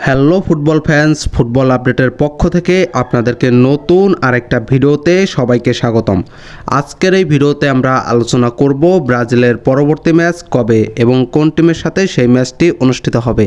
Hello football fans, football আপডেটের পক্ষ থেকে আপনাদেরকে নতুন আরেকটা ভিডিওতে সবাইকে স্বাগতম। আজকের এই ভিডিওতে আমরা আলোচনা করব ব্রাজিলের পরবর্তী ম্যাচ কবে এবং কোন টিমের সাথে সেই ম্যাচটি অনুষ্ঠিত হবে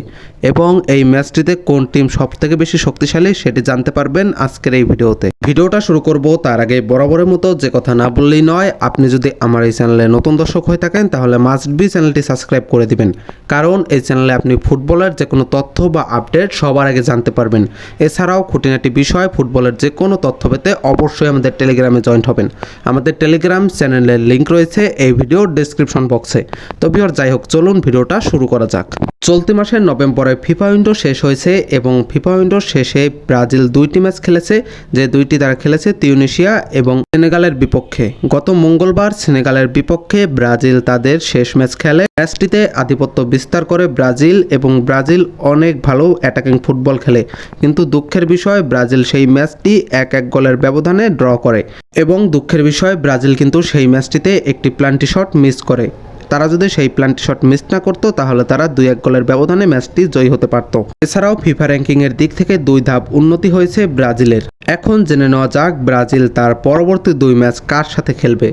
এবং এই ম্যাচটিতে কোন টিম সবথেকে বেশি শক্তিশালী সেটি জানতে পারবেন আজকের এই ভিডিওতে। ভিডিওটা শুরু করব তার আগে বরাবরের মতো যে কথা না বললেই নয়, আপনি যদি আমার এই চ্যানেলে নতুন দর্শক হয়ে থাকেন তাহলে মাস্ট বি চ্যানেলটি সাবস্ক্রাইব করে দিবেন, কারণ এই চ্যানেলে আপনি ফুটবলের যে কোনো তথ্য বা আপডেট সবার আগে জানতে পারবেন। এছাড়াও খুঁটিনাটি বিষয় ফুটবলের যে কোনো তথ্য পেতে অবশ্যই আমাদের টেলিগ্রামে জয়েন্ট হবেন। আমাদের টেলিগ্রাম চ্যানেলের লিঙ্ক রয়েছে এই ভিডিওর ডেসক্রিপশন বক্সে। তো ভিউয়ার, যাই হোক, চলুন ভিডিওটা শুরু করা যাক। চলতি মাসের নভেম্বরে ফিফা উইন্ডো শেষ হয়েছে এবং ফিফা উইন্ডো শেষে ব্রাজিল দুইটি ম্যাচ খেলেছে, যে দুইটি তারা খেলেছে তিউনিসিয়া এবং সেনেগালের বিপক্ষে। গত মঙ্গলবার সেনেগালের বিপক্ষে ব্রাজিল তাদের শেষ ম্যাচ খেলে। ম্যাচটিতে আধিপত্য বিস্তার করে ব্রাজিল এবং ব্রাজিল অনেক ভালো অ্যাটাকিং ফুটবল খেলে, কিন্তু দুঃখের বিষয় ব্রাজিল সেই ম্যাচটি 1-1 গোলের ব্যবধানে ড্র করে এবং দুঃখের বিষয় ব্রাজিল কিন্তু সেই ম্যাচটিতে একটি প্লান্টি শট মিস করে। তারা যদি সেই প্লান্টি শট মিস না করতো তাহলে তারা 2-1 গোলের ব্যবধানে ম্যাচটি জয়ী হতে পারত। এছাড়াও ফিফা র্যাঙ্কিংয়ের দিক থেকে 2 ধাপ উন্নতি হয়েছে ব্রাজিলের। এখন জেনে নেওয়া যাক ব্রাজিল তার পরবর্তী 2 ম্যাচ কার সাথে খেলবে।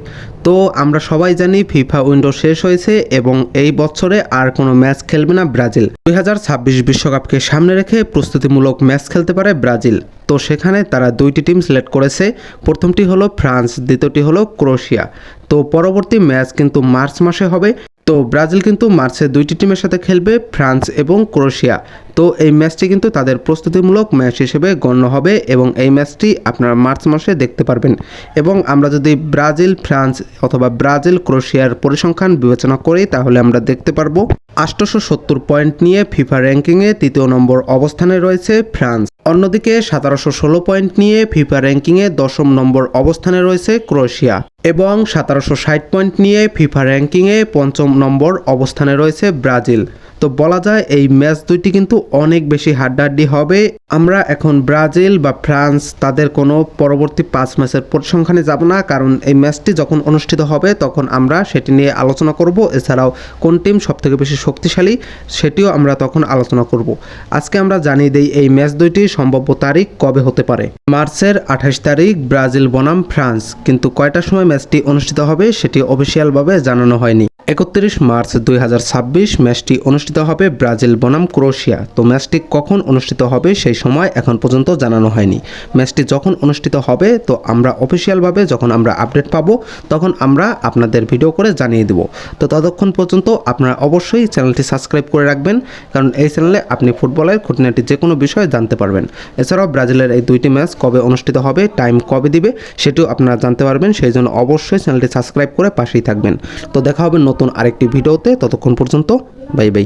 তো আমরা সবাই জানি ফিফা উইন্ডো শেষ হয়েছে এবং এই বছরে আর কোনো ম্যাচ খেলবে না ব্রাজিল। 2026 বিশ্বকাপকে সামনে রেখে প্রস্তুতিমূলক ম্যাচ খেলতে পারে ব্রাজিল। তো সেখানে তারা 2টি টিম সিলেক্ট করেছে। প্রথমটি হলো ফ্রান্স, দ্বিতীয়টি হলো ক্রোয়েশিয়া। তো পরবর্তী ম্যাচ কিন্তু মার্চ মাসে হবে। তো ব্রাজিল কিন্তু মার্চে 2টি টিমের সাথে খেলবে, ফ্রান্স এবং ক্রোয়েশিয়া। তো এই ম্যাচটি কিন্তু তাদের প্রস্তুতিমূলক ম্যাচ হিসেবে গণ্য হবে এবং এই ম্যাচটি আপনারা মার্চ মাসে দেখতে পারবেন। এবং আমরা যদি ব্রাজিল ফ্রান্স অথবা ব্রাজিল ক্রোয়েশিয়ার পরিসংখ্যান বিবেচনা করি তাহলে আমরা দেখতে পারবো 870 পয়েন্ট নিয়ে ফিফা র্যাঙ্কিংয়ে 3য় নম্বর অবস্থানে রয়েছে ফ্রান্স। অন্যদিকে 1716 পয়েন্ট নিয়ে ফিফা র্যাঙ্কিংয়ে 10ম নম্বর অবস্থানে রয়েছে ক্রোয়েশিয়া এবং 1760 পয়েন্ট নিয়ে ফিফা র্যাঙ্কিংয়ে 5ম নম্বর অবস্থানে রয়েছে ব্রাজিল। তো বলা যায় এই ম্যাচ দুইটি কিন্তু অনেক বেশি হাড্ডাহাড্ডি হবে। আমরা এখন ব্রাজিল বা ফ্রান্স তাদের কোনো পরবর্তী 5 ম্যাচের পরিসংখ্যানে যাব না, কারণ এই ম্যাচটি যখন অনুষ্ঠিত হবে তখন আমরা সেটি নিয়ে আলোচনা করব। এছাড়াও কোন টিম সবথেকে বেশি শক্তিশালী সেটিও আমরা তখন আলোচনা করব। আজকে আমরা জানিয়ে দেই এই ম্যাচ দুইটি সম্ভাব্য তারিখ কবে হতে পারে। মার্চের 28 তারিখ ব্রাজিল বনাম ফ্রান্স, কিন্তু কয়টার সময় ম্যাচটি অনুষ্ঠিত হবে সেটি অফিসিয়ালভাবে জানানো হয়নি। 31 মার্চ 2026 ম্যাচটি অনুষ্ঠিত হবে ব্রাজিল বনাম ক্রোয়েশিয়া। তো ম্যাচটি কখন অনুষ্ঠিত হবে সেই সময় এখন পর্যন্ত জানানো হয়নি। ম্যাচটি যখন অনুষ্ঠিত হবে তো আমরা অফিসিয়ালভাবে যখন আমরা আপডেট পাবো তখন আমরা আপনাদের ভিডিও করে জানিয়ে দেব। তো ততক্ষণ পর্যন্ত আপনারা অবশ্যই চ্যানেলটি সাবস্ক্রাইব করে রাখবেন, কারণ এই চ্যানেলে আপনি ফুটবলের খুঁটিনাটি যে কোনো বিষয় জানতে পারবেন। এছাড়াও ব্রাজিলের এই 2টি ম্যাচ কবে অনুষ্ঠিত হবে, টাইম কবে দিবে সেটিও আপনারা জানতে পারবেন। সেই জন্য অবশ্যই চ্যানেলটি সাবস্ক্রাইব করে পাশেই থাকবেন। তো দেখা হবে নতুন আরেকটি ভিডিওতে। ততক্ষণ পর্যন্ত বাই বাই।